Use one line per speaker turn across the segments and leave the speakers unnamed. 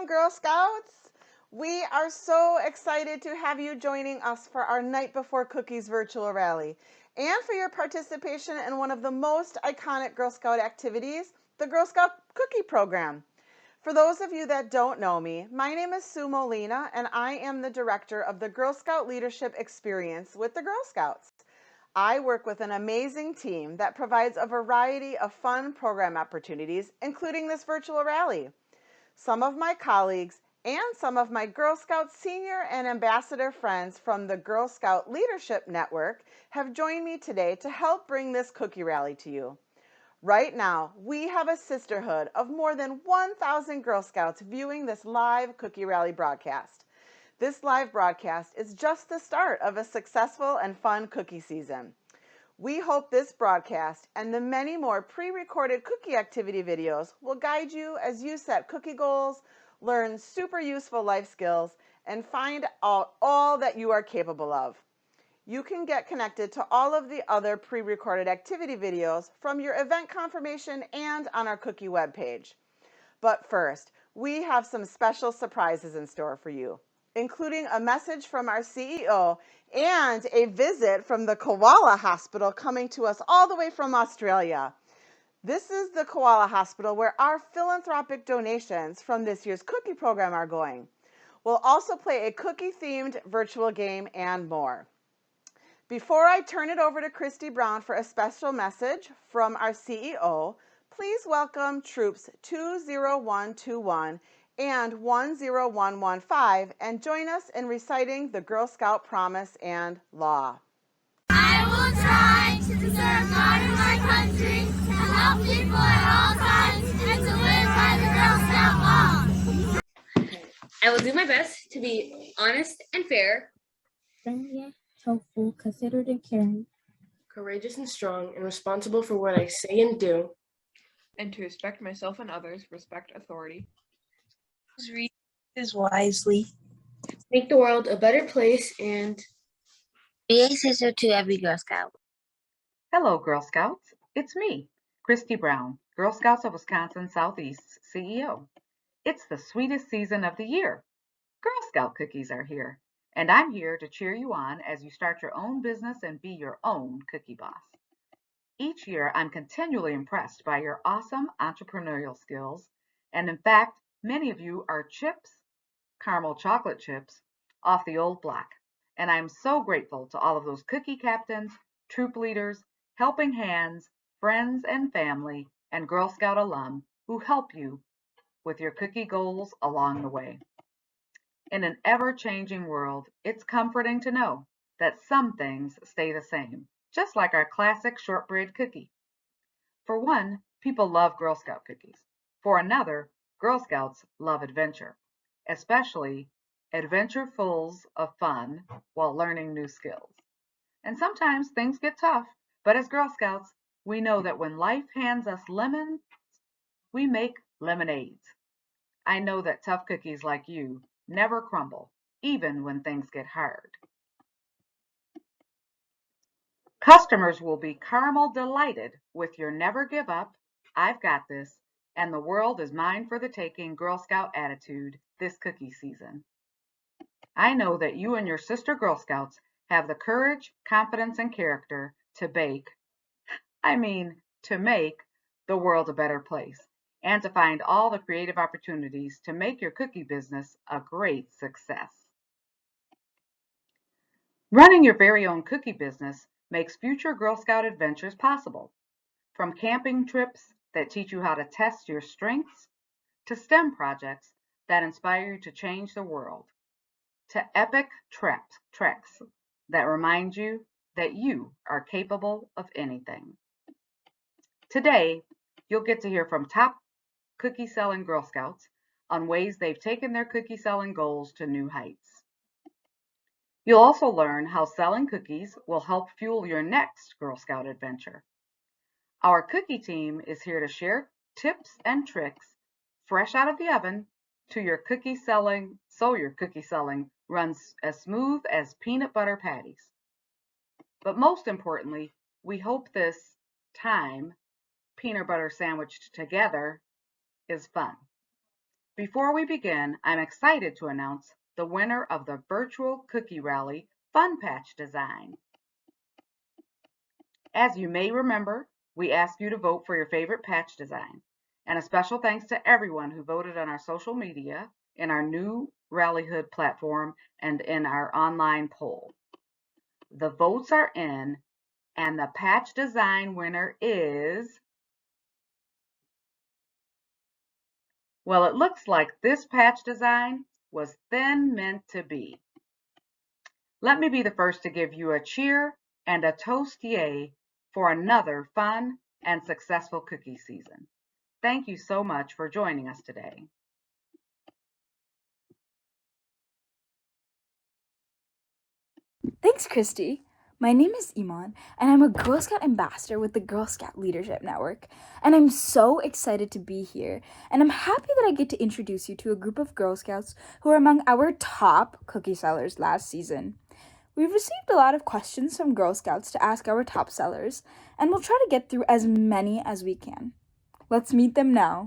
Girl Scouts. We are so excited to have you joining us for our Night Before Cookies virtual rally and for your participation in one of the most iconic Girl Scout activities, the Girl Scout Cookie Program. For those of you that don't know me, my name is Sue Molina and I am the director of the Girl Scout Leadership Experience with the Girl Scouts. I work with an amazing team that provides a variety of fun program opportunities, including this virtual rally. Some of my colleagues and some of my Girl Scout senior and ambassador friends from the Girl Scout Leadership Network have joined me today to help bring this cookie rally to you. Right now, we have a sisterhood of more than 1,000 Girl Scouts viewing this live cookie rally broadcast. This live broadcast is just the start of a successful and fun cookie season. We hope this broadcast and the many more pre-recorded cookie activity videos will guide you as you set cookie goals, learn super useful life skills, and find out all that you are capable of. You can get connected to all of the other pre-recorded activity videos from your event confirmation and on our cookie webpage. But first, we have some special surprises in store for you, including a message from our CEO and a visit from the Koala Hospital coming to us all the way from Australia. This is the Koala Hospital where our philanthropic donations from this year's cookie program are going. We'll also play a cookie-themed virtual game and more. Before I turn it over to Christy Brown for a special message from our CEO, please welcome troops 20121 and 10115 and join us in reciting the Girl Scout Promise and Law.
I will try to preserve God and my country, to help people at all times, and to live by the Girl Scout law.
I will do my best to be honest and fair,
friendly, helpful, considerate, and caring,
courageous and strong, and responsible for what I say and do,
and to respect myself and others, respect authority.
Read wisely.
make the world a better place, and
be a sister to every Girl Scout.
Hello, Girl Scouts. It's me, Christy Brown, Girl Scouts of Wisconsin Southeast's CEO. It's the sweetest season of the year. Girl Scout cookies are here, and I'm here to cheer you on as you start your own business and be your own cookie boss. Each year, I'm continually impressed by your awesome entrepreneurial skills, and in fact, many of you are chips, caramel chocolate chips, off the old block. And I'm so grateful to all of those cookie captains, troop leaders, helping hands, friends and family, and Girl Scout alum who help you with your cookie goals along the way. In an ever-changing world, it's comforting to know that some things stay the same, just like our classic shortbread cookie. For one, people love Girl Scout cookies. For another, Girl Scouts love adventure, especially adventurefuls of fun while learning new skills. And sometimes things get tough, but as Girl Scouts, we know that when life hands us lemons, we make lemonades. I know that tough cookies like you never crumble, even when things get hard. Customers will be caramel delighted with your never give up, I've got this, and the world is mine for the taking Girl Scout attitude this cookie season. I know that you and your sister Girl Scouts have the courage, confidence, and character to make the world a better place, and to find all the creative opportunities to make your cookie business a great success. Running your very own cookie business makes future Girl Scout adventures possible. From camping trips that teach you how to test your strengths, to STEM projects that inspire you to change the world, to epic treks that remind you that you are capable of anything. Today, you'll get to hear from top cookie selling Girl Scouts on ways they've taken their cookie selling goals to new heights. You'll also learn how selling cookies will help fuel your next Girl Scout adventure. Our cookie team is here to share tips and tricks fresh out of the oven so your cookie selling runs as smooth as peanut butter patties. But most importantly, we hope this time peanut butter sandwiched together is fun. Before we begin, I'm excited to announce the winner of the virtual cookie rally Fun Patch design. As you may remember, we asked you to vote for your favorite patch design. And a special thanks to everyone who voted on our social media, in our new Rallyhood platform, and in our online poll. The votes are in, and the patch design winner is, well, it looks like this patch design was then meant to be. Let me be the first to give you a cheer and a toast yay for another fun and successful cookie season. Thank you so much for joining us today.
Thanks, Christy. My name is Iman, and I'm a Girl Scout ambassador with the Girl Scout Leadership Network. And I'm so excited to be here, and I'm happy that I get to introduce you to a group of Girl Scouts who are among our top cookie sellers last season. We've received a lot of questions from Girl Scouts to ask our top sellers, and we'll try to get through as many as we can. Let's meet them now.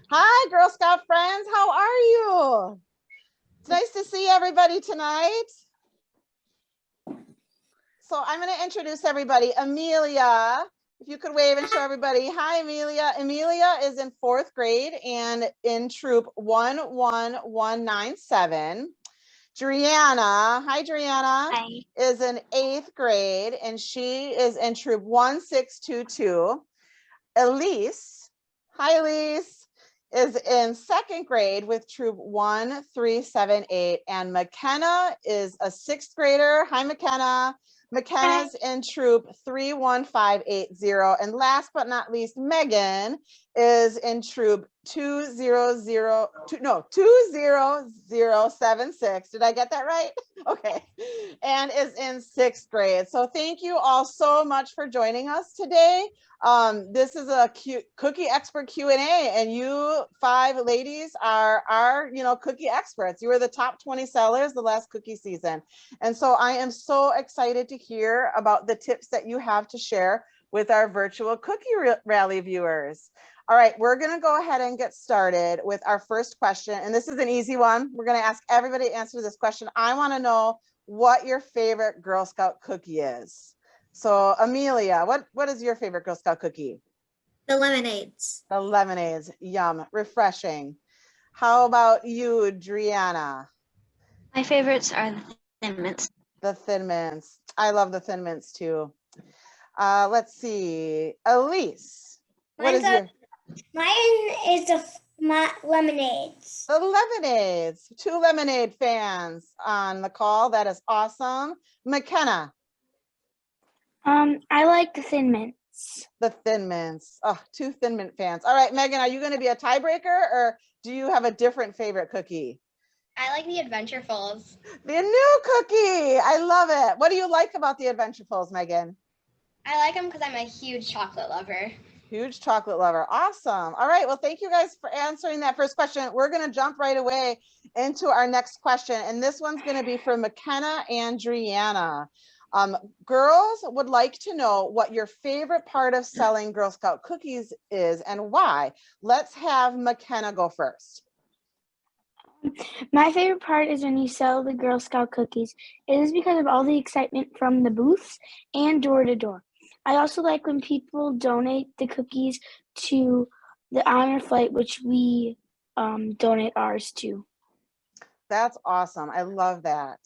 Hi, Girl Scout friends. How are you? It's nice to see everybody tonight. So I'm going to introduce everybody. Amelia, if you could wave and show everybody. Hi, Amelia. Amelia is in 4th grade and in troop 11197. Driana, hi Driana,
Hi.
is in 8th grade and she is in troop 1622. Elise, hi Elise, is in 2nd grade with troop 1378, and McKenna is a 6th grader. Hi McKenna. McKenna's in troop 31580, and last but not least, Megan is in troop 20076. Did I get that right? Okay. And is in 6th grade. So thank you all so much for joining us today. This is a cookie expert Q&A, and you 5 ladies are our, cookie experts. You were the top 20 sellers the last cookie season. And so I am so excited to hear about the tips that you have to share with our virtual cookie rally viewers. All right, we're going to go ahead and get started with our first question. And this is an easy one. We're going to ask everybody to answer this question. I want to know what your favorite Girl Scout cookie is. So Amelia, what is your favorite Girl Scout cookie?
The lemonades.
The lemonades, yum, refreshing. How about you, Driana?
My favorites are the Thin Mints.
The Thin Mints. I love the Thin Mints too. Let's see, Elise. What is your?
Mine is the lemonades.
The lemonades. 2 lemonade fans on the call. That is awesome. McKenna.
I like the Thin Mints.
The Thin Mints. Oh, 2 Thin Mint fans. All right, Megan, are you going to be a tiebreaker, or do you have a different favorite cookie?
I like the Adventurefuls.
The new cookie. I love it. What do you like about the Adventurefuls, Megan?
I like them because I'm a huge chocolate lover.
Huge chocolate lover. Awesome. All right. Well, thank you guys for answering that first question. We're going to jump right away into our next question. And this one's going to be for McKenna and Driana. Girls would like to know what your favorite part of selling Girl Scout cookies is and why. Let's have McKenna go first.
My favorite part is when you sell the Girl Scout cookies. It is because of all the excitement from the booths and door to door. I also like when people donate the cookies to the Honor Flight, which we donate ours to.
That's awesome. I love that.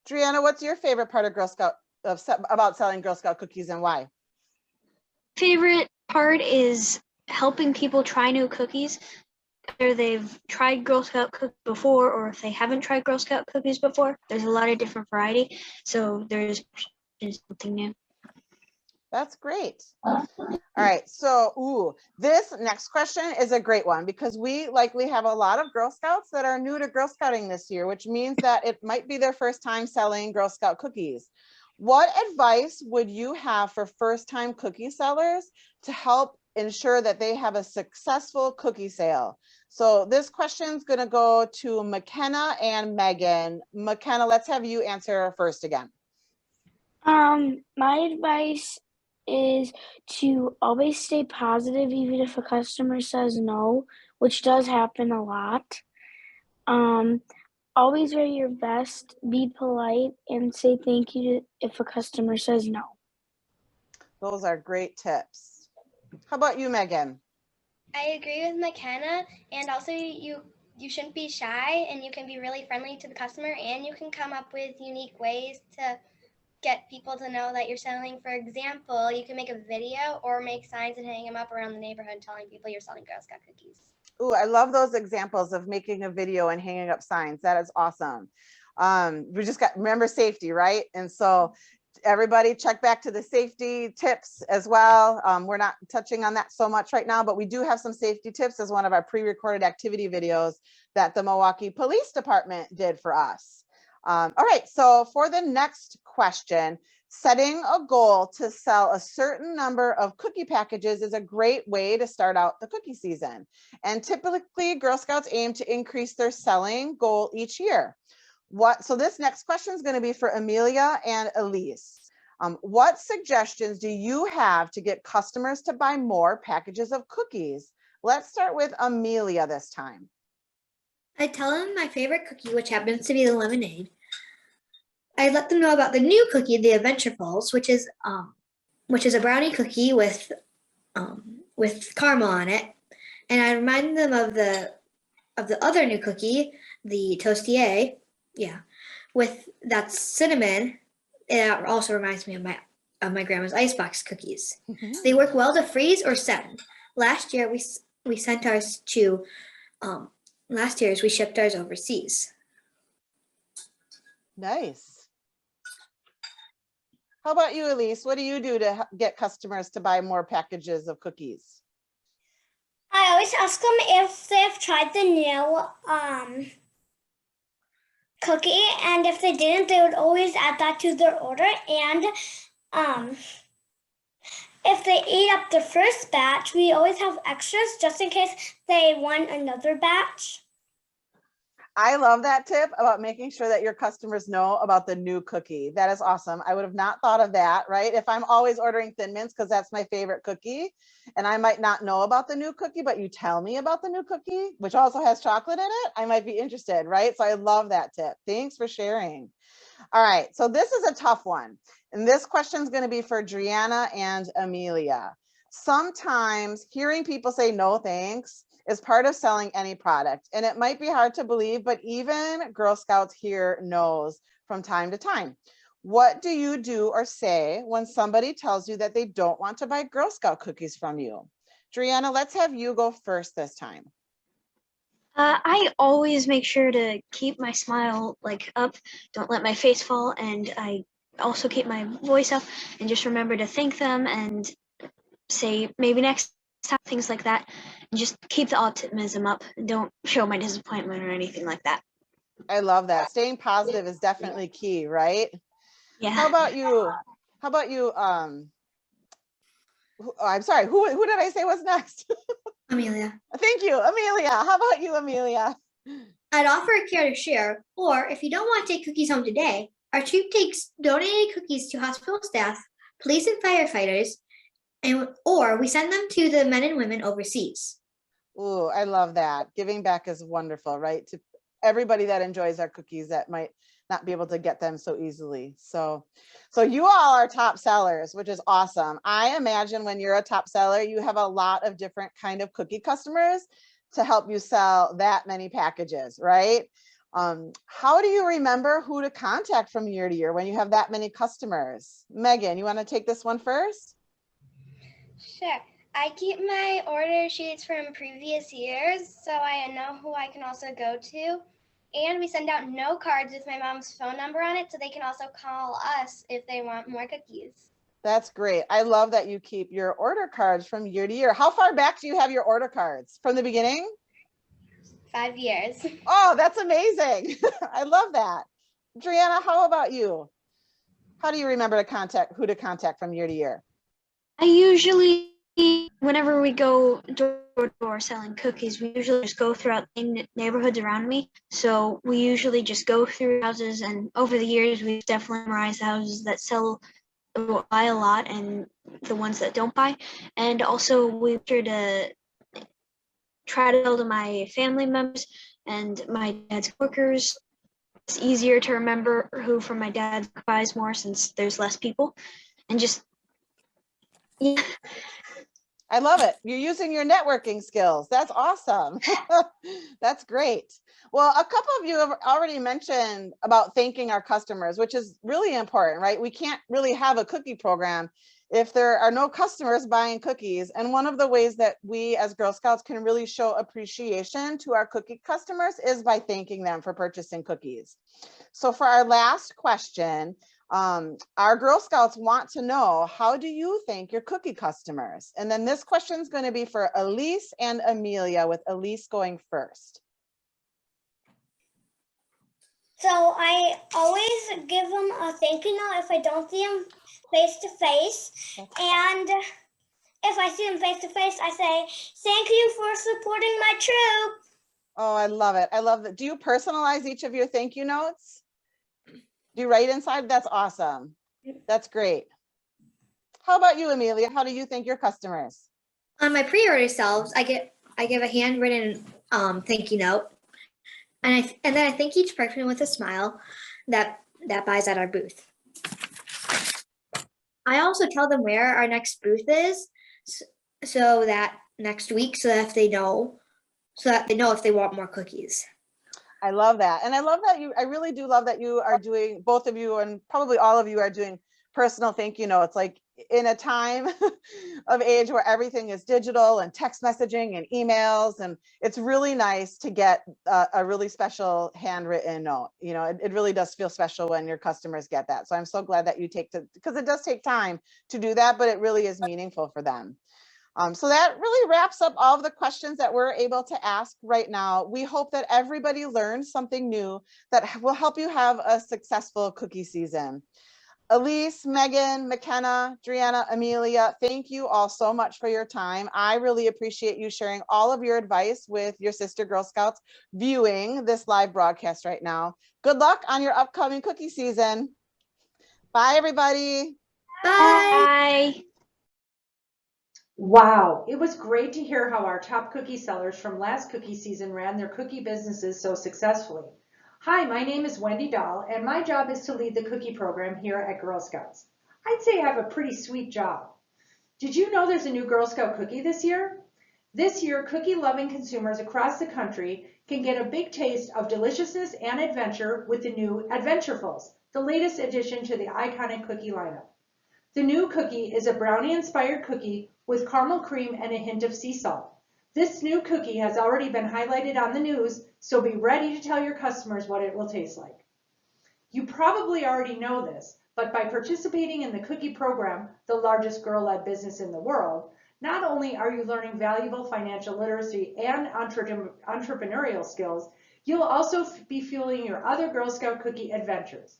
Driana, what's your favorite part of about selling Girl Scout cookies and why?
Favorite part is helping people try new cookies. Whether they've tried Girl Scout cookies before or if they haven't tried Girl Scout cookies before, there's a lot of different variety. So there's something new.
That's great. All right. So, this next question is a great one because we likely have a lot of Girl Scouts that are new to Girl Scouting this year, which means that it might be their first time selling Girl Scout cookies. What advice would you have for first-time cookie sellers to help ensure that they have a successful cookie sale? So this question is going to go to McKenna and Megan. McKenna, let's have you answer first again.
My advice is to always stay positive even if a customer says no, which does happen a lot. Always wear your vest, be polite, and say thank you if a customer says no.
Those are great tips. How about you, Megan?
I agree with McKenna, and also you shouldn't be shy, and you can be really friendly to the customer, and you can come up with unique ways to get people to know that you're selling. For example, you can make a video or make signs and hang them up around the neighborhood telling people you're selling Girl Scout cookies.
Ooh, I love those examples of making a video and hanging up signs. That is awesome. We just got, remember safety, right? And so everybody check back to the safety tips as well. We're not touching on that so much right now, but we do have some safety tips as one of our pre-recorded activity videos that the Milwaukee Police Department did for us. All right, so for the next question, setting a goal to sell a certain number of cookie packages is a great way to start out the cookie season. And typically Girl Scouts aim to increase their selling goal each year. So this next question is going to be for Amelia and Elise. What suggestions do you have to get customers to buy more packages of cookies? Let's start with Amelia this time.
I tell them my favorite cookie, which happens to be the lemonade. I let them know about the new cookie, the Adventure Balls, which is a brownie cookie with caramel on it, and I remind them of the other new cookie, the Toastier, with that's cinnamon. It also reminds me of my grandma's icebox cookies. They work well to freeze or send. Last year we sent ours to last year's we shipped ours overseas.
Nice. How about you, Elise? What do you do to get customers to buy more packages of cookies?
I always ask them if they've tried the new cookie, and if they didn't, they would always add that to their order. And if they eat up the first batch, we always have extras just in case they want another batch.
I love that tip about making sure that your customers know about the new cookie. That is awesome. I would have not thought of that, right? If I'm always ordering Thin Mints because that's my favorite cookie, and I might not know about the new cookie, but you tell me about the new cookie, which also has chocolate in it, I might be interested, right? So I love that tip. Thanks for sharing. All right, so this is a tough one. And this question is going to be for Driana and Amelia. Sometimes hearing people say no thanks is part of selling any product. And it might be hard to believe, but even Girl Scouts hear no's from time to time. What do you do or say when somebody tells you that they don't want to buy Girl Scout cookies from you? Driana, let's have you go first this time.
I always make sure to keep my smile up, don't let my face fall, and I also keep my voice up and just remember to thank them and say maybe next time, things like that. And just keep the optimism up. Don't show my disappointment or anything like that.
I love that. Staying positive is definitely key, right?
Yeah.
How about you? I'm sorry, who did I say was next?
Amelia.
Thank you, Amelia. How about you, Amelia?
I'd offer a care to share, or if you don't want to take cookies home today, our troop takes donated cookies to hospital staff, police and firefighters, or we send them to the men and women overseas.
Ooh, I love that. Giving back is wonderful, right? To everybody that enjoys our cookies that might not be able to get them so easily. So you all are top sellers, which is awesome. I imagine when you're a top seller, you have a lot of different kind of cookie customers to help you sell that many packages, right? How do you remember who to contact from year to year when you have that many customers? Megan, you want to take this one first?
Sure. I keep my order sheets from previous years so I know who I can also go to. And we send out note cards with my mom's phone number on it so they can also call us if they want more cookies.
That's great. I love that you keep your order cards from year to year. How far back do you have your order cards? From the beginning?
5 years.
Oh, that's amazing. I love that. Driana, how about you? How do you remember who to contact from year to year?
I usually, whenever we go door to door selling cookies, we usually just go throughout the neighborhoods around me. So we usually just go through houses, and over the years, we've definitely memorized houses that sell buy a lot and the ones that don't buy. And also we try to tell to my family members and my dad's workers. It's easier to remember who from my dad buys more since there's less people. And just, yeah.
I love it. You're using your networking skills. That's awesome. That's great. Well, a couple of you have already mentioned about thanking our customers, which is really important, right? We can't really have a cookie program if there are no customers buying cookies. And one of the ways that we as Girl Scouts can really show appreciation to our cookie customers is by thanking them for purchasing cookies. So for our last question, our Girl Scouts want to know, how do you thank your cookie customers? And then this question is going to be for Elise and Amelia, with Elise going first.
So I always give them a thank you note if I don't see them face to face. And if I see them face to face, I say, thank you for supporting my troop.
Oh, I love it. I love that. Do you personalize each of your thank you notes? Do you write inside? That's awesome. That's great. How about you, Amelia? How do you thank your customers?
On my pre-order selves, I give a handwritten thank you note, and then I thank each person with a smile that buys at our booth. I also tell them where our next booth is, so that next week, so that they know if they want more cookies.
I love that. And I love that I really do love that you are doing, both of you and probably all of you are doing personal thank you notes. Like in a time of age where everything is digital and text messaging and emails, and it's really nice to get a really special handwritten note. You know, it really does feel special when your customers get that. So I'm so glad that you because it does take time to do that, but it really is meaningful for them. So that really wraps up all of the questions that we're able to ask right now. We hope that everybody learns something new that will help you have a successful cookie season. Elise, Megan, McKenna, Driana, Amelia, thank you all so much for your time. I really appreciate you sharing all of your advice with your sister Girl Scouts viewing this live broadcast right now. Good luck on your upcoming cookie season. Bye, everybody.
Bye.
Bye.
Wow, it was great to hear how our top cookie sellers from last cookie season ran their cookie businesses so successfully. Hi, my name is Wendy Dahl, and my job is to lead the cookie program here at Girl Scouts. I'd say I have a pretty sweet job. Did you know there's a new Girl Scout cookie this year? This year, cookie-loving consumers across the country can get a big taste of deliciousness and adventure with the new Adventurefuls, the latest addition to the iconic cookie lineup. The new cookie is a brownie-inspired cookie with caramel cream and a hint of sea salt. This new cookie has already been highlighted on the news, so be ready to tell your customers what it will taste like. You probably already know this, but by participating in the cookie program, the largest girl-led business in the world, not only are you learning valuable financial literacy and entrepreneurial skills, you'll also be fueling your other Girl Scout cookie adventures.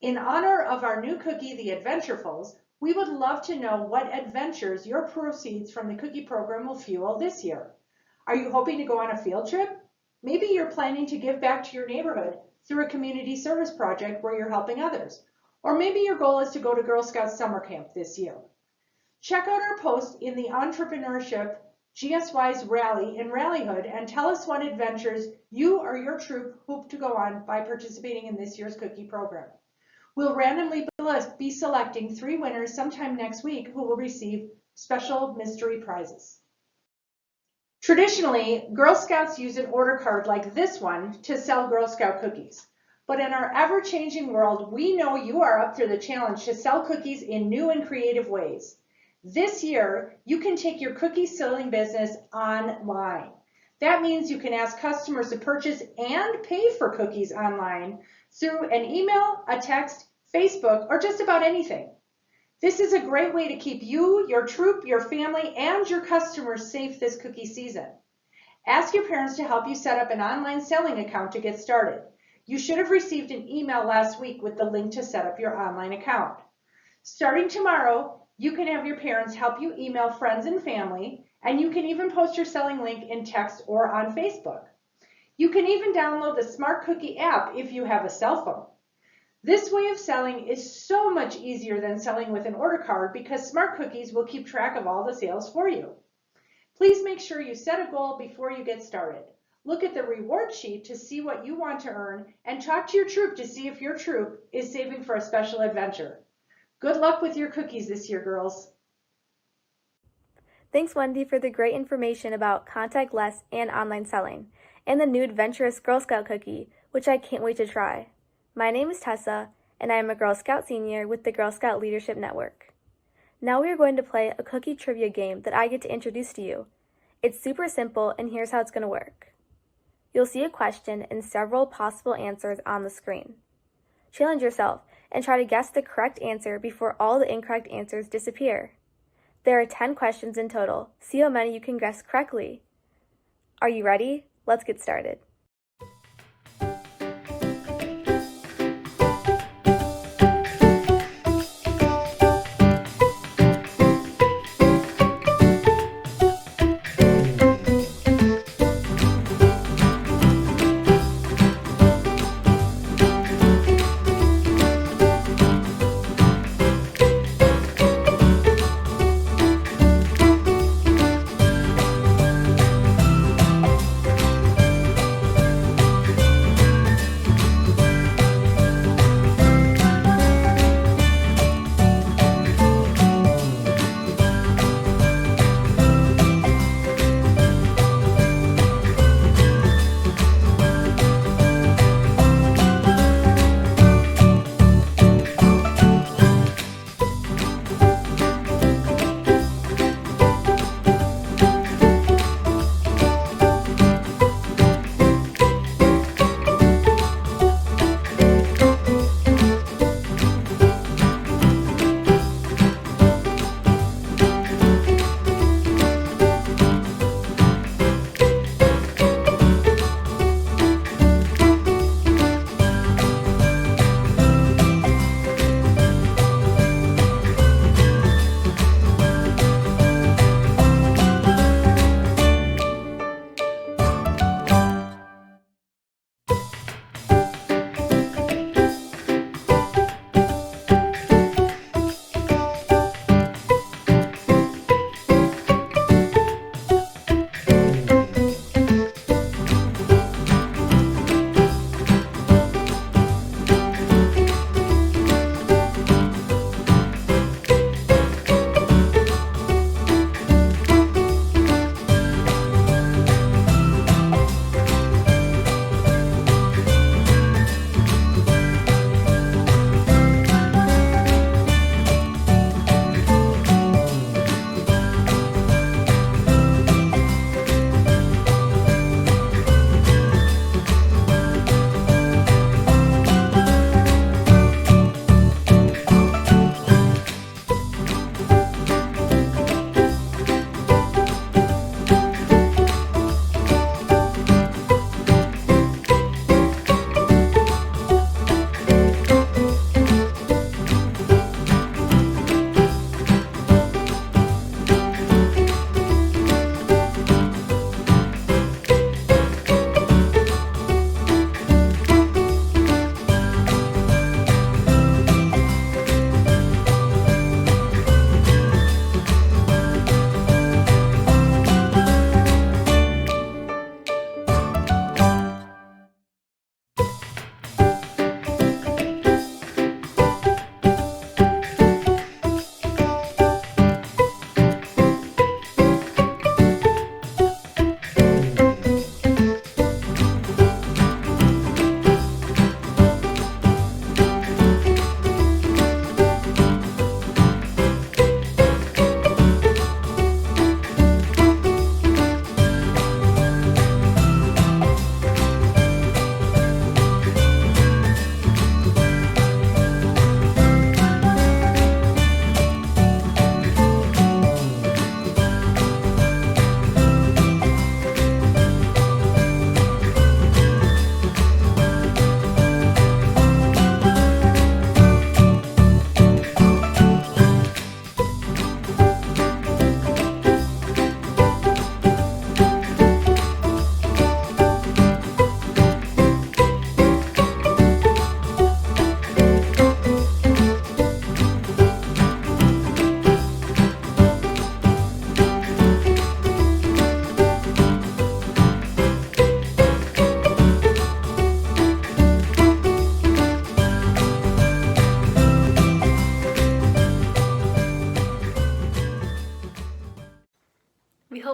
In honor of our new cookie, the Adventurefuls, we would love to know what adventures your proceeds from the cookie program will fuel this year. Are you hoping to go on a field trip? Maybe you're planning to give back to your neighborhood through a community service project where you're helping others. Or maybe your goal is to go to Girl Scouts summer camp this year. Check out our post in the Entrepreneurship GSY's Rally in Rallyhood and tell us what adventures you or your troop hope to go on by participating in this year's cookie program. We'll randomly be selecting 3 winners sometime next week who will receive special mystery prizes. Traditionally, Girl Scouts use an order card like this one to sell Girl Scout cookies. But in our ever-changing world, we know you are up for the challenge to sell cookies in new and creative ways. This year, you can take your cookie selling business online. That means you can ask customers to purchase and pay for cookies online through an email, a text, Facebook, or just about anything. This is a great way to keep you, your troop, your family, and your customers safe this cookie season. Ask your parents to help you set up an online selling account to get started. You should have received an email last week with the link to set up your online account. Starting tomorrow, you can have your parents help you email friends and family, and you can even post your selling link in text or on Facebook. You can even download the Smart Cookie app if you have a cell phone. This way of selling is so much easier than selling with an order card because Smart Cookies will keep track of all the sales for you. Please make sure you set a goal before you get started. Look at the reward sheet to see what you want to earn and talk to your troop to see if your troop is saving for a special adventure. Good luck with your cookies this year, girls.
Thanks, Wendy, for the great information about contactless and online selling, and the new adventurous Girl Scout cookie, which I can't wait to try. My name is Tessa, and I am a Girl Scout senior with the Girl Scout Leadership Network. Now we are going to play a cookie trivia game that I get to introduce to you. It's super simple, and here's how it's going to work. You'll see a question and several possible answers on the screen. Challenge yourself and try to guess the correct answer before all the incorrect answers disappear. There are 10 questions in total. See how many you can guess correctly. Are you ready? Let's get started.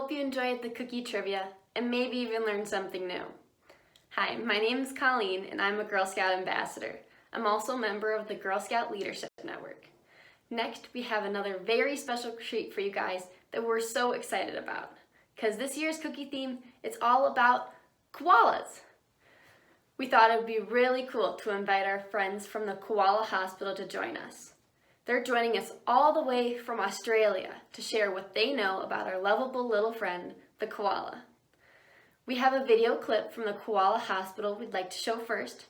hope you enjoyed the cookie trivia and maybe even learned something new. Hi, my name is Colleen and I'm a Girl Scout ambassador. I'm also a member of the Girl Scout Leadership Network. Next, we have another very special treat for you guys that we're so excited about. Because this year's cookie theme, it's all about koalas. We thought it would be really cool to invite our friends from the Koala Hospital to join us. They're joining us all the way from Australia to share what they know about our lovable little friend, the koala. We have a video clip from the Koala Hospital we'd like to show first,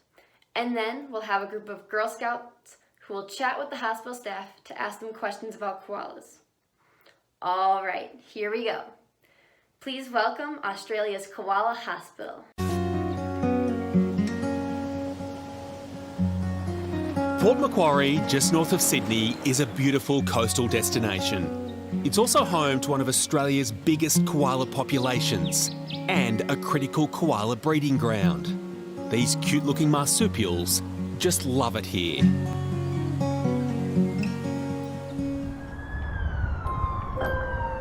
and then we'll have a group of Girl Scouts who will chat with the hospital staff to ask them questions about koalas. All right, here we go. Please welcome Australia's Koala Hospital.
Port Macquarie, just north of Sydney, is a beautiful coastal destination. It's also home to one of Australia's biggest koala populations and a critical koala breeding ground. These cute-looking marsupials just love it here.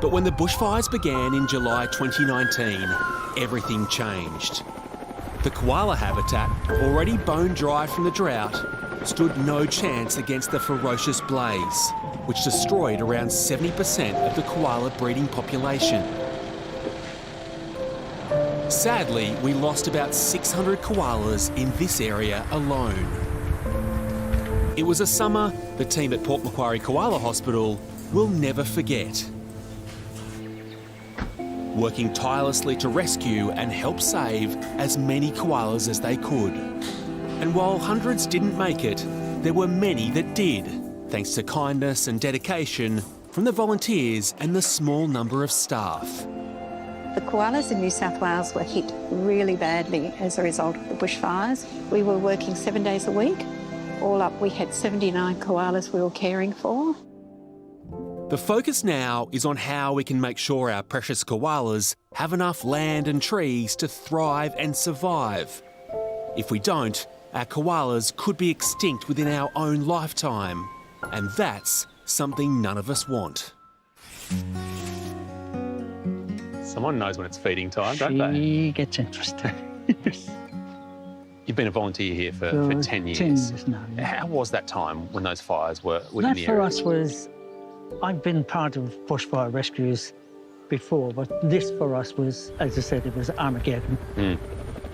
But when the bushfires began in July 2019, everything changed. The koala habitat, already bone dry from the drought, stood no chance against the ferocious blaze, which destroyed around 70% of the koala breeding population. Sadly, we lost about 600 koalas in this area alone. It was a summer the team at Port Macquarie Koala Hospital will never forget. Working tirelessly to rescue and help save as many koalas as they could. And while hundreds didn't make it, there were many that did, thanks to kindness and dedication from the volunteers and the small number of staff.
The koalas in New South Wales were hit really badly as a result of the bushfires. We were working 7 days a week. All up, we had 79 koalas we were caring for.
The focus now is on how we can make sure our precious koalas have enough land and trees to thrive and survive. If we don't, our koalas could be extinct within our own lifetime, and that's something none of us want.
Someone knows when it's feeding time, don't they?
She gets interested.
You've been a volunteer here for 10 years.
10 years now. Yeah.
How was that time when those fires were in
That
the
for
area?
us was, I've been part of bushfire rescues before, but this for us was, as I said, it was Armageddon.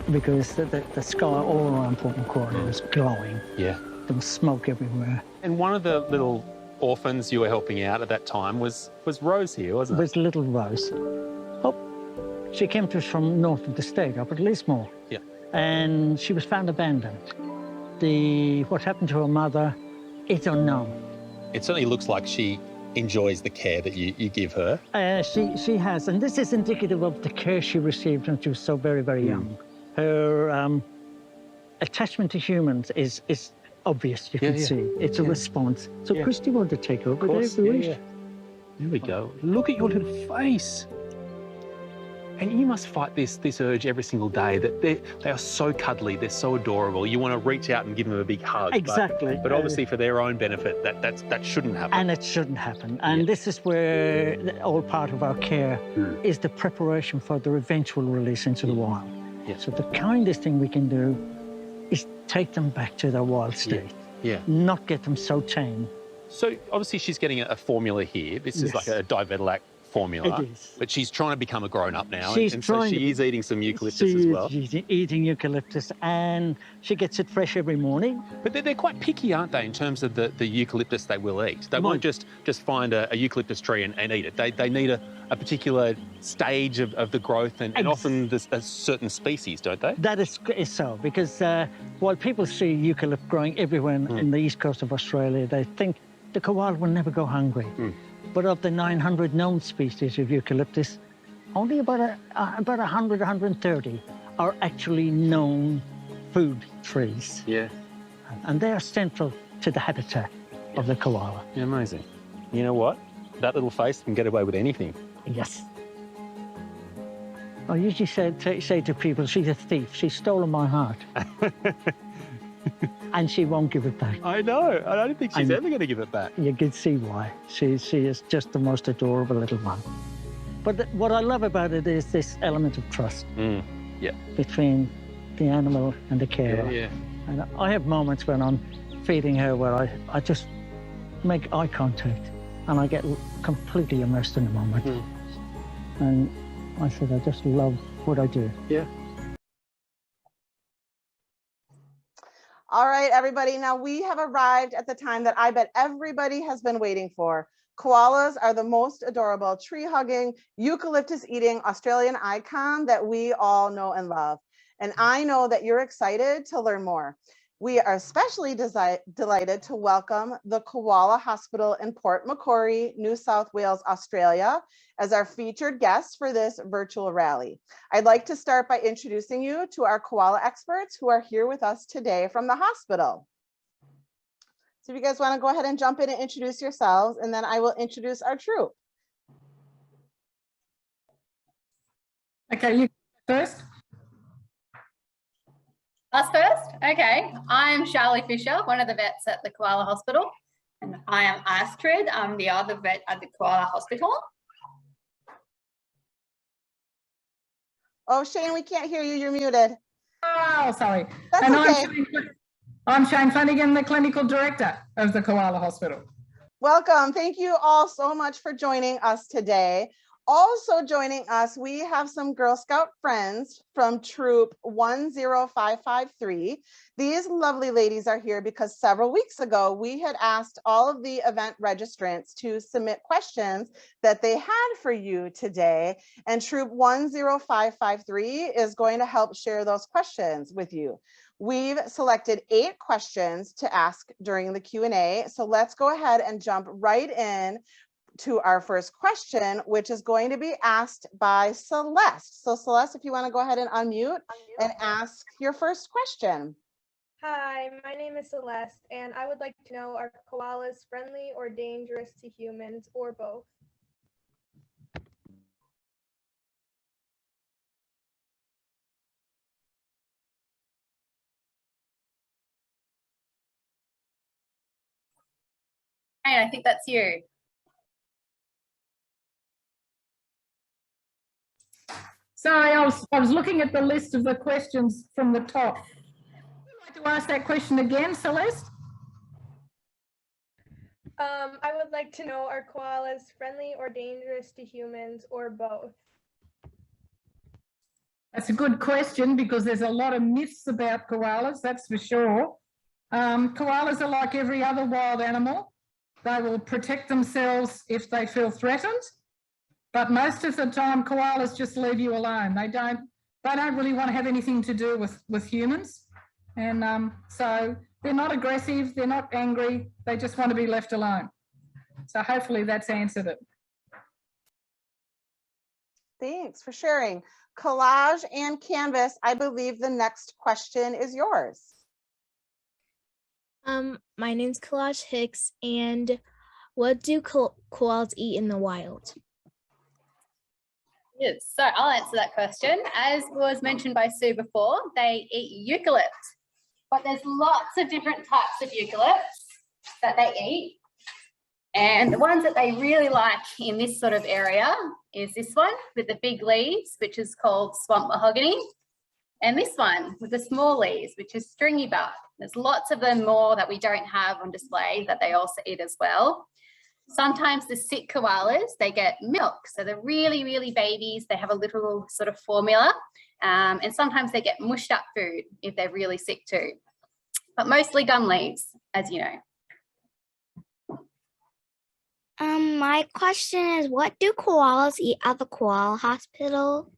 Because the sky all around Port Macquarie was glowing.
Yeah.
There was smoke everywhere.
And one of the little orphans you were helping out at that time was Rose here, wasn't
It was little Rose. Oh, she came to us from north of the state, up at Lismore.
Yeah.
And she was found abandoned. What happened to her mother, it's unknown.
It certainly looks like she enjoys the care that you give her.
She has, and this is indicative of the care she received when she was so very, very young. Her attachment to humans is obvious, you can see. It's a response. So Christy wanted to take over there if we wish.
Here we go. Look at your little face. And you must fight this urge every single day that they are so cuddly, they're so adorable. You want to reach out and give them a big hug.
Exactly.
But obviously for their own benefit, that shouldn't happen.
And it shouldn't happen. And this is where all part of our care is the preparation for their eventual release into the wild.
Yeah.
So the kindest thing we can do is take them back to their wild state.
Yeah.
Not get them so tame.
So obviously she's getting a formula here. This is like a Divedalac formula.
It is.
But she's trying to become a grown-up now.
She's
and so
trying
she
to-
is eating some eucalyptus as well.
She's eating eucalyptus, and she gets it fresh every morning.
But they're quite picky, aren't they, in terms of the eucalyptus they will eat? They won't just find a eucalyptus tree and eat it. They need a particular stage of the growth and often a certain species, don't they?
That is so, because while people see eucalypt growing everywhere in the east coast of Australia, they think the koala will never go hungry. But of the 900 known species of eucalyptus, only about 100, 130 are actually known food trees.
Yeah.
And they are central to the habitat of the koala.
Yeah, amazing. You know what? That little face can get away with anything.
Yes. I usually say to people, she's a thief. She's stolen my heart. And she won't give it back.
I know. I don't think she's ever going to give it back.
You can see why. She is just the most adorable little one. But what I love about it is this element of trust between the animal and the carer.
Yeah.
And I have moments when I'm feeding her where I just make eye contact and I get completely immersed in the moment. And I said, I just love what I do.
Yeah.
All right, everybody. Now we have arrived at the time that I bet everybody has been waiting for. Koalas are the most adorable tree-hugging, eucalyptus-eating Australian icon that we all know and love. And I know that you're excited to learn more. We are especially delighted to welcome the Koala Hospital in Port Macquarie, New South Wales, Australia, as our featured guests for this virtual rally. I'd like to start by introducing you to our koala experts who are here with us today from the hospital. So if you guys want to go ahead and jump in and introduce yourselves, and then I will introduce our troop.
Okay, you first.
Us first? Okay. I'm Charlie Fisher, one of the vets at the Koala Hospital. And I am Astrid. I'm the other vet at the Koala Hospital.
Oh, Shane, we can't hear you. You're muted.
Oh, sorry.
That's
and
okay.
I'm Shane Flanagan, the Clinical Director of the Koala Hospital.
Welcome. Thank you all so much for joining us today. Also joining us, we have some Girl Scout friends from Troop 10553. These lovely ladies are here because several weeks ago, we had asked all of the event registrants to submit questions that they had for you today. And Troop 10553 is going to help share those questions with you. We've selected 8 questions to ask during the Q&A. So let's go ahead and jump right in to our first question, which is going to be asked by Celeste. So Celeste, if you want to go ahead and unmute and ask your first question.
Hi, my name is Celeste, and I would like to know, are koalas friendly or dangerous to humans, or both?
Hey, I think that's you.
Sorry, I was looking at the list of the questions from the top. Would you like to ask that question again, Celeste?
I would like to know, are koalas friendly or dangerous to humans, or both?
That's a good question because there's a lot of myths about koalas, that's for sure. Koalas are like every other wild animal. They will protect themselves if they feel threatened, but most of the time koalas just leave you alone. They don't really want to have anything to do with humans. And so they're not aggressive, they're not angry, they just want to be left alone. So hopefully that's answered it.
Thanks for sharing. Collage and Canvas, I believe the next question is yours.
My name's Collage Hicks, and what do koalas eat in the wild?
Yes, so I'll answer that question. As was mentioned by Sue before, they eat eucalypt, but there's lots of different types of eucalypts that they eat. And the ones that they really like in this sort of area is this one with the big leaves, which is called swamp mahogany, and this one with the small leaves, which is stringy bark. There's lots of them more that we don't have on display that they also eat as well. Sometimes the sick koalas, they get milk. So they're really, really babies. They have a little sort of formula. And sometimes they get mushed up food if they're really sick too. But mostly gum leaves, as you know.
My question is, what do koalas eat at the koala hospital?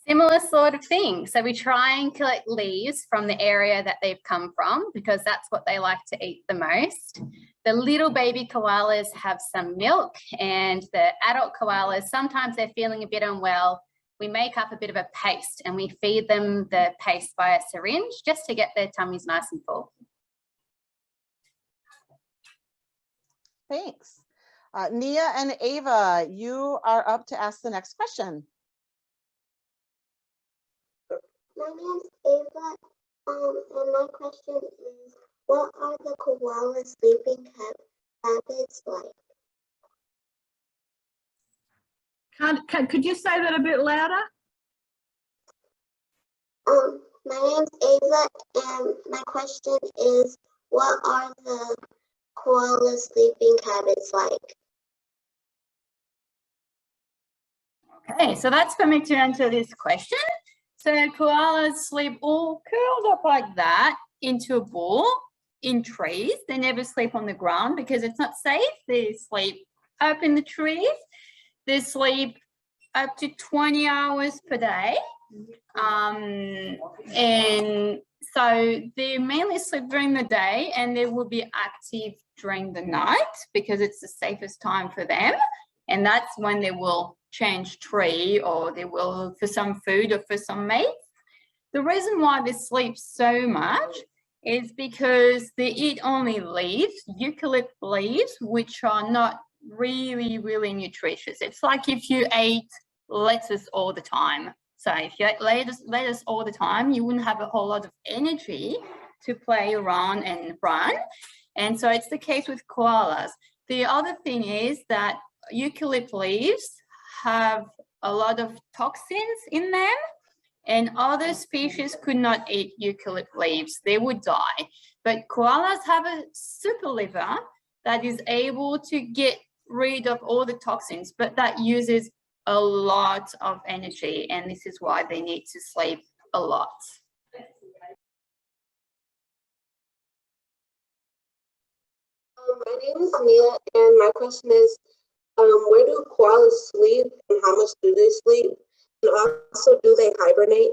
Similar sort of thing. So we try and collect leaves from the area that they've come from because that's what they like to eat the most. The little baby koalas have some milk, and the adult koalas, sometimes they're feeling a bit unwell. We make up a bit of a paste and we feed them the paste by a syringe just to get their tummies nice and full.
Thanks. Nia and Ava, you are up to ask the next question.
My name's Ava, and my question is, what are the koala sleeping habits like?
Could you say that a bit louder?
My name's Ava, and my question is, what are the koala sleeping habits like?
Okay, so that's for me to answer this question. So koalas sleep all curled up like that into a ball in trees. They never sleep on the ground because it's not safe. They sleep up in the trees. They sleep up to 20 hours per day. And so they mainly sleep during the day, and they will be active during the night because it's the safest time for them. And that's when they will change tree, or they will look for some food or for some mate. The reason why they sleep so much is because they eat only leaves, eucalypt leaves, which are not really, really nutritious. It's like if you ate lettuce all the time. So if you ate lettuce all the time, you wouldn't have a whole lot of energy to play around and run. And so it's the case with koalas. The other thing is that eucalypt leaves have a lot of toxins in them, and other species could not eat eucalypt leaves. They would die. But koalas have a super liver that is able to get rid of all the toxins, but that uses a lot of energy, and this is why they need to sleep a lot.
My name is Mia, and my question is, where do koalas sleep and how much do they sleep? And also, do they hibernate?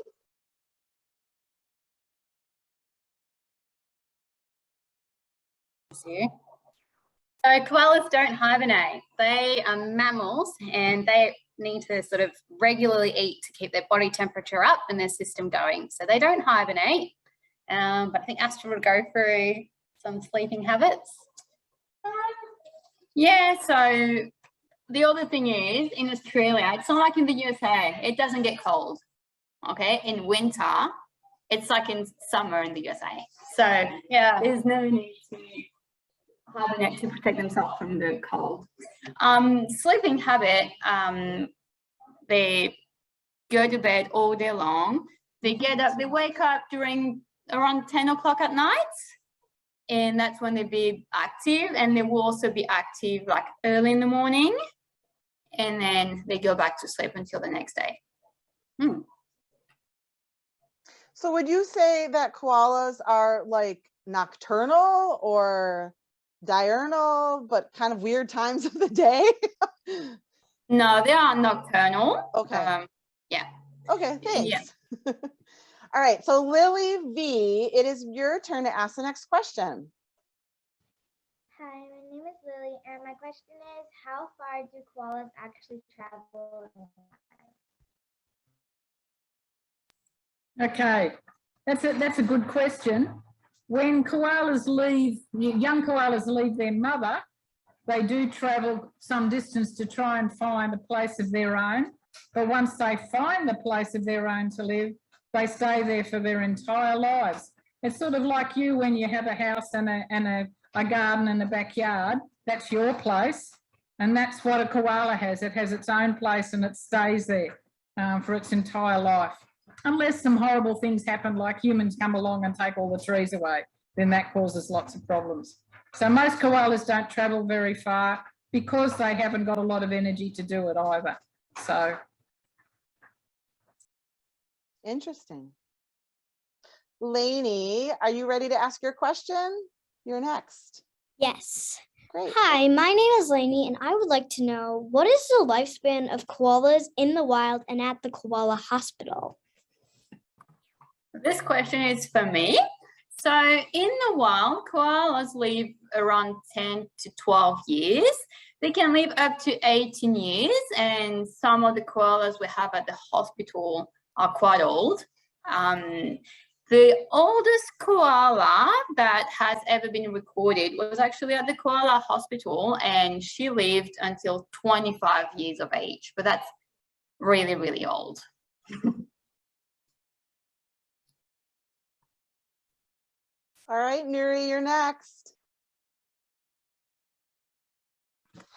So koalas don't hibernate. They are mammals, and they need to sort of regularly eat to keep their body temperature up and their system going. So they don't hibernate. But I think Astra will go through some sleeping habits. Yeah, so the other thing is, in Australia, it's not like in the USA, it doesn't get cold, okay? In winter, it's like in summer in the USA. So yeah, there's no need to hibernate to protect themselves from the cold. Sleeping habit, they go to bed all day long. They get up, they wake up during around 10 o'clock at night, and that's when they be active, and they will also be active like early in the morning, and then they go back to sleep until the next day.
So would you say that koalas are like nocturnal or diurnal, but kind of weird times of the day?
No, they are nocturnal.
Okay.
Yeah.
Okay, thanks.
Yeah.
All right, so Lily V, it is your turn to ask the next question.
Hi, my name is Lily, and my question is, how far do koalas actually travel?
Okay, that's a good question. When koalas leave, young koalas leave their mother, they do travel some distance to try and find a place of their own. But once they find the place of their own to live, they stay there for their entire lives. It's sort of like you when you have a house and a garden and a backyard. That's your place, and that's what a koala has. It has its own place and it stays there for its entire life. Unless some horrible things happen, like humans come along and take all the trees away, then that causes lots of problems. So most koalas don't travel very far because they haven't got a lot of energy to do it either. So.
Interesting. Lainey, are you ready to ask your question? You're next.
Yes.
Great.
Hi, my name is Lainey, and I would like to know, what is the lifespan of koalas in the wild and at the koala hospital?
This question is for me. So in the wild, koalas live around 10 to 12 years. They can live up to 18 years, and some of the koalas we have at the hospital are quite old. The oldest koala that has ever been recorded was actually at the koala hospital, and she lived until 25 years of age, but that's really, really old.
All right, Nuri, you're next.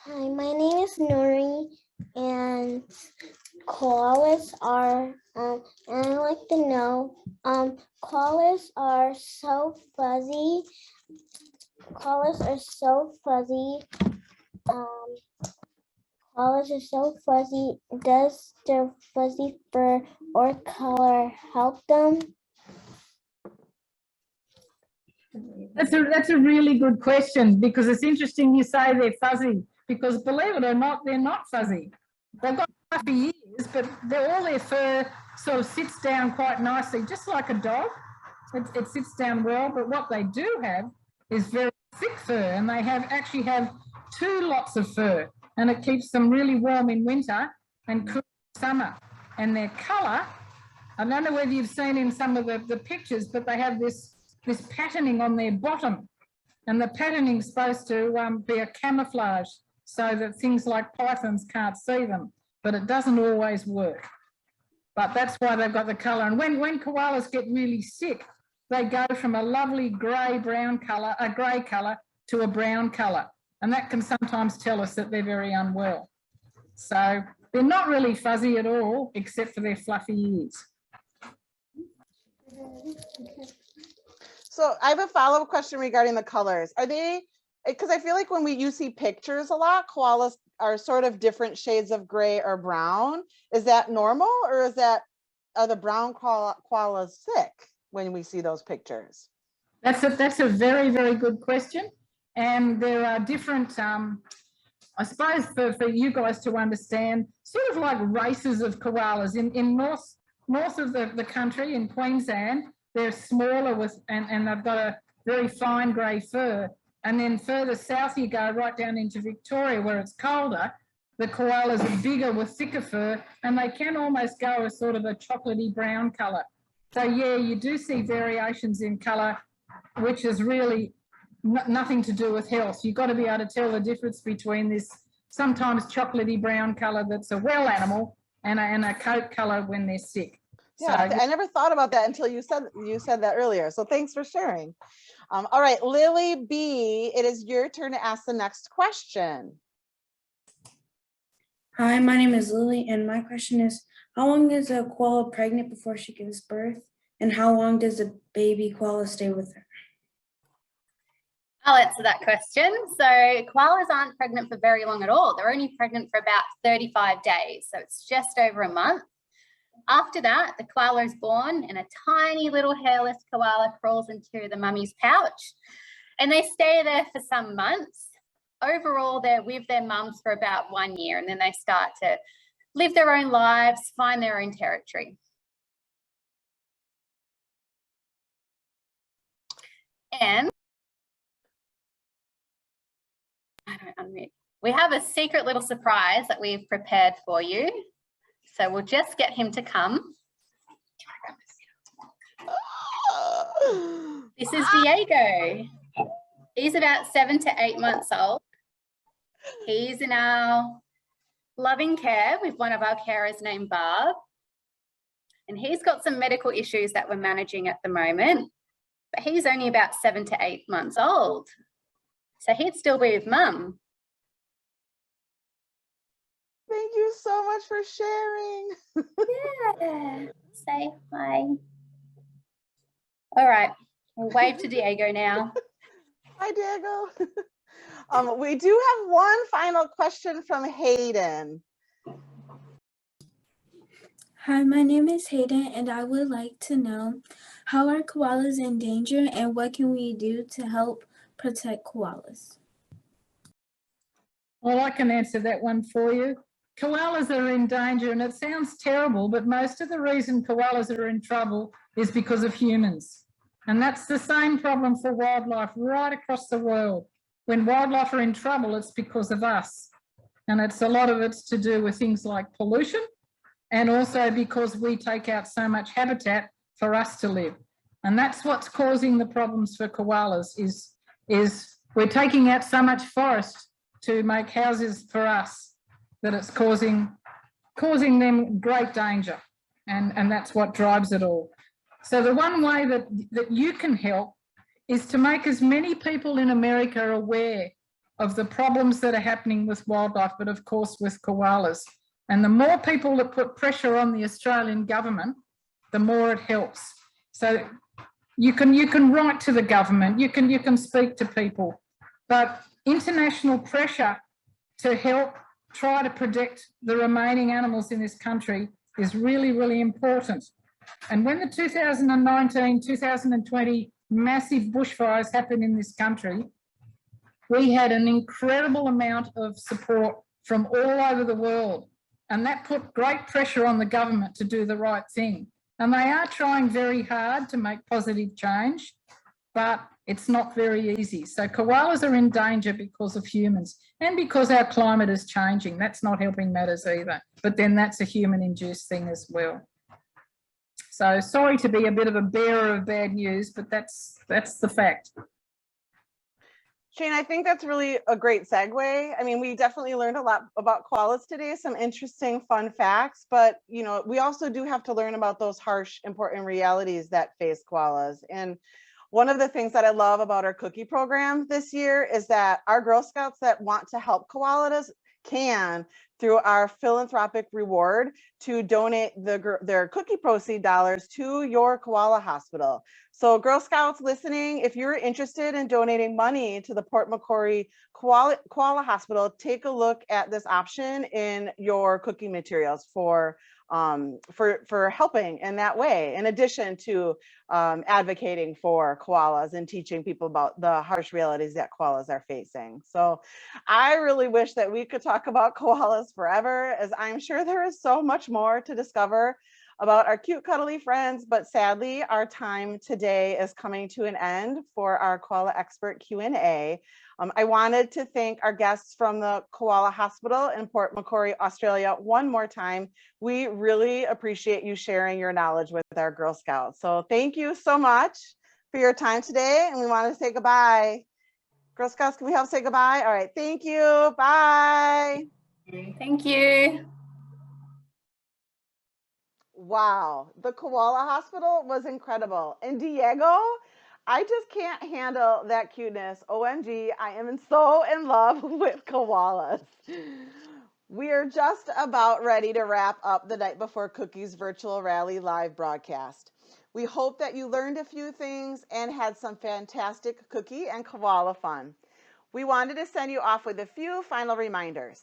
Hi, my name is Nuri,
And koalas are, and I like to know, koalas are so fuzzy. Koalas are so fuzzy. Koalas are so fuzzy. Does their fuzzy fur or color help them?
That's a really good question, because it's interesting you say they're fuzzy, because believe it or not, they're not fuzzy. They've got fluffy ears, but all their fur sort of sits down quite nicely, just like a dog. It sits down well, but what they do have is very thick fur, and they actually have 2 lots of fur, and it keeps them really warm in winter and cool in summer. And their colour, I don't know whether you've seen in some of the pictures, but they have this patterning on their bottom, and the patterning is supposed to be a camouflage so that things like pythons can't see them, but it doesn't always work. But that's why they've got the colour. And when koalas get really sick, they go from a lovely grey colour to a brown colour, and that can sometimes tell us that they're very unwell. So they're not really fuzzy at all, except for their fluffy ears.
So I have a follow-up question regarding the colors. Are they, because I feel like when you see pictures a lot, koalas are sort of different shades of gray or brown. Is that normal, or are the brown koalas sick when we see those pictures?
That's a very, very good question. And there are different, I suppose for you guys to understand, sort of like races of koalas. In north of the country, in Queensland, they're smaller and they've got a very fine grey fur. And then further south you go, right down into Victoria, where it's colder, the koalas are bigger with thicker fur, and they can almost go a sort of a chocolatey brown colour. So yeah, you do see variations in colour, which is really nothing to do with health. You've got to be able to tell the difference between this sometimes chocolatey brown colour that's a well animal and a coat colour when they're sick.
Yeah, so I never thought about that until you said that earlier. So thanks for sharing. All right, Lily B, it is your turn to ask the next question.
Hi, my name is Lily, and my question is, how long is a koala pregnant before she gives birth? And how long does a baby koala stay with her?
I'll answer that question. So koalas aren't pregnant for very long at all. They're only pregnant for about 35 days. So it's just over a month. After that, the koala is born and a tiny little hairless koala crawls into the mummy's pouch, and they stay there for some months. Overall, they're with their mums for about 1 year, and then they start to live their own lives, find their own territory. And we have a secret little surprise that we've prepared for you. So we'll just get him to come. This is Diego. He's about 7 to 8 months old. He's in our loving care with one of our carers named Barb. And he's got some medical issues that we're managing at the moment, but he's only about 7 to 8 months old. So he'd still be with mum.
Thank you so much for sharing.
Yeah, say hi. All right, we'll wave to Diego now.
Hi, Diego. We do have one final question from Hayden.
Hi, my name is Hayden, and I would like to know, how are koalas in danger, and what can we do to help protect koalas?
Well, I can answer that one for you. Koalas are in danger, and it sounds terrible, but most of the reason koalas are in trouble is because of humans. And that's the same problem for wildlife right across the world. When wildlife are in trouble, it's because of us. And a lot of it's to do with things like pollution, and also because we take out so much habitat for us to live. And that's what's causing the problems for koalas is we're taking out so much forest to make houses for us that it's causing them great danger. And that's what drives it all. So the one way that you can help is to make as many people in America aware of the problems that are happening with wildlife, but of course with koalas. And the more people that put pressure on the Australian government, the more it helps. So you can write to the government, you can speak to people, but international pressure to help try to protect the remaining animals in this country is really, really important. And when the 2019-2020 massive bushfires happened in this country, we had an incredible amount of support from all over the world. And that put great pressure on the government to do the right thing. And they are trying very hard to make positive change, but it's not very easy. So koalas are in danger because of humans and because our climate is changing. That's not helping matters either. But then that's a human-induced thing as well. So sorry to be a bit of a bearer of bad news, but that's the fact.
Shane, I think that's really a great segue. I mean, we definitely learned a lot about koalas today, some interesting fun facts, but you know, we also do have to learn about those harsh, important realities that face koalas. And one of the things that I love about our cookie program this year is that our Girl Scouts that want to help koalas can, through our philanthropic reward, to donate their cookie proceed dollars to your koala hospital. So Girl Scouts listening, if you're interested in donating money to the Port Macquarie Koala Hospital, take a look at this option in your cookie materials for helping in that way, in addition to advocating for koalas and teaching people about the harsh realities that koalas are facing. So I really wish that we could talk about koalas forever, as I'm sure there is so much more to discover about our cute, cuddly friends, but sadly, our time today is coming to an end for our Koala Expert Q&A. I wanted to thank our guests from the Koala Hospital in Port Macquarie, Australia, one more time. We really appreciate you sharing your knowledge with our Girl Scouts. So thank you so much for your time today, and we want to say goodbye. Girl Scouts, can we help say goodbye? All right, thank you, bye.
Thank you.
Wow, the Koala Hospital was incredible. And Diego, I just can't handle that cuteness. OMG, I am so in love with koalas. We are just about ready to wrap up the Night Before Cookies Virtual Rally live broadcast. We hope that you learned a few things and had some fantastic cookie and koala fun. We wanted to send you off with a few final reminders.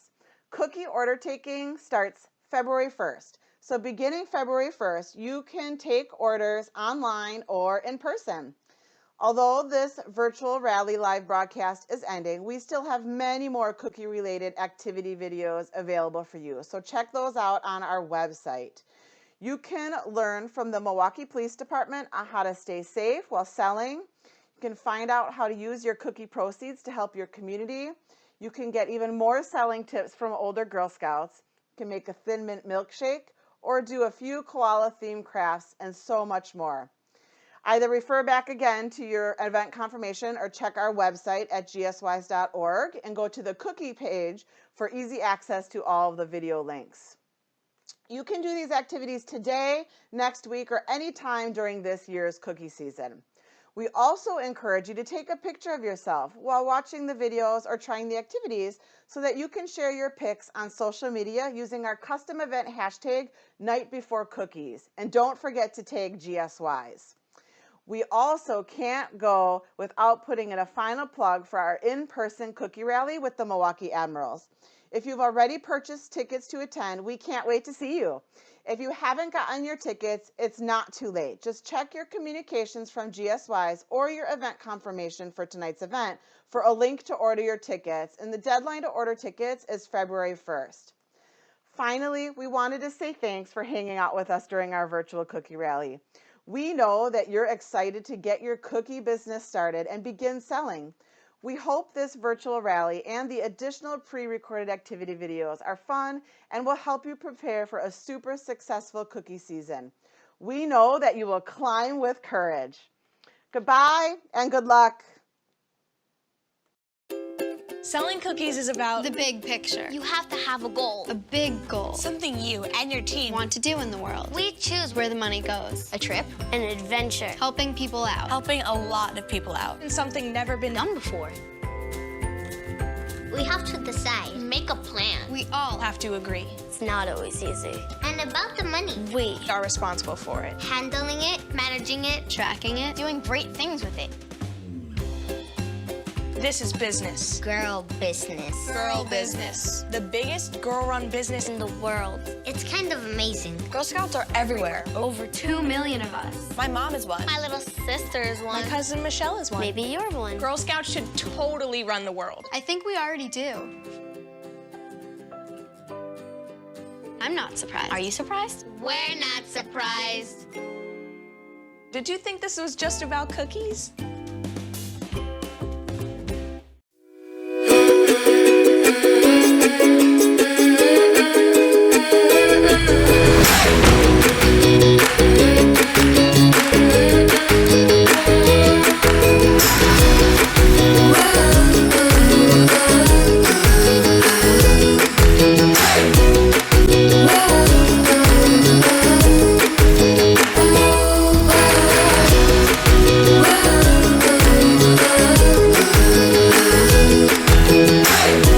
Cookie order taking starts February 1st. So beginning February 1st, you can take orders online or in person. Although this virtual rally live broadcast is ending, we still have many more cookie-related activity videos available for you. So check those out on our website. You can learn from the Milwaukee Police Department on how to stay safe while selling. You can find out how to use your cookie proceeds to help your community. You can get even more selling tips from older Girl Scouts. You can make a Thin Mint milkshake, or do a few koala-themed crafts, and so much more. Either refer back again to your event confirmation or check our website at gswise.org and go to the cookie page for easy access to all of the video links. You can do these activities today, next week, or anytime during this year's cookie season. We also encourage you to take a picture of yourself while watching the videos or trying the activities so that you can share your pics on social media using our custom event hashtag #NightBeforeCookies. And don't forget to tag GSWise. We also can't go without putting in a final plug for our in-person cookie rally with the Milwaukee Admirals. If you've already purchased tickets to attend, we can't wait to see you. If you haven't gotten your tickets, it's not too late. Just check your communications from GSWise or your event confirmation for tonight's event for a link to order your tickets, and the deadline to order tickets is February 1st. Finally, we wanted to say thanks for hanging out with us during our virtual cookie rally. We know that you're excited to get your cookie business started and begin selling. We hope this virtual rally and the additional pre-recorded activity videos are fun and will help you prepare for a super successful cookie season. We know that you will climb with courage. Goodbye and good luck.
Selling cookies is about
the big picture. You have to have a goal. A big goal.
Something you and your team
want to do in the world. We choose where the money goes. A trip, an adventure, helping people out.
Helping a lot of people out. And something never been done before.
have to decide, make a plan.
We all have to agree.
It's not always easy. And about the money, we
are responsible for it.
handling it, managing it, tracking it, doing great things with it.
This is business.
Girl business.
Girl business. The biggest girl-run business
In the world. It's kind of amazing.
Girl Scouts are everywhere.
Over 2 million of us.
My mom is one.
My little sister is one.
My cousin Michelle is one.
Maybe you're one.
Girl Scouts should totally run the world.
I think we already do. I'm not surprised. Are you surprised? We're not surprised.
Did you think this was just about cookies?
Hey!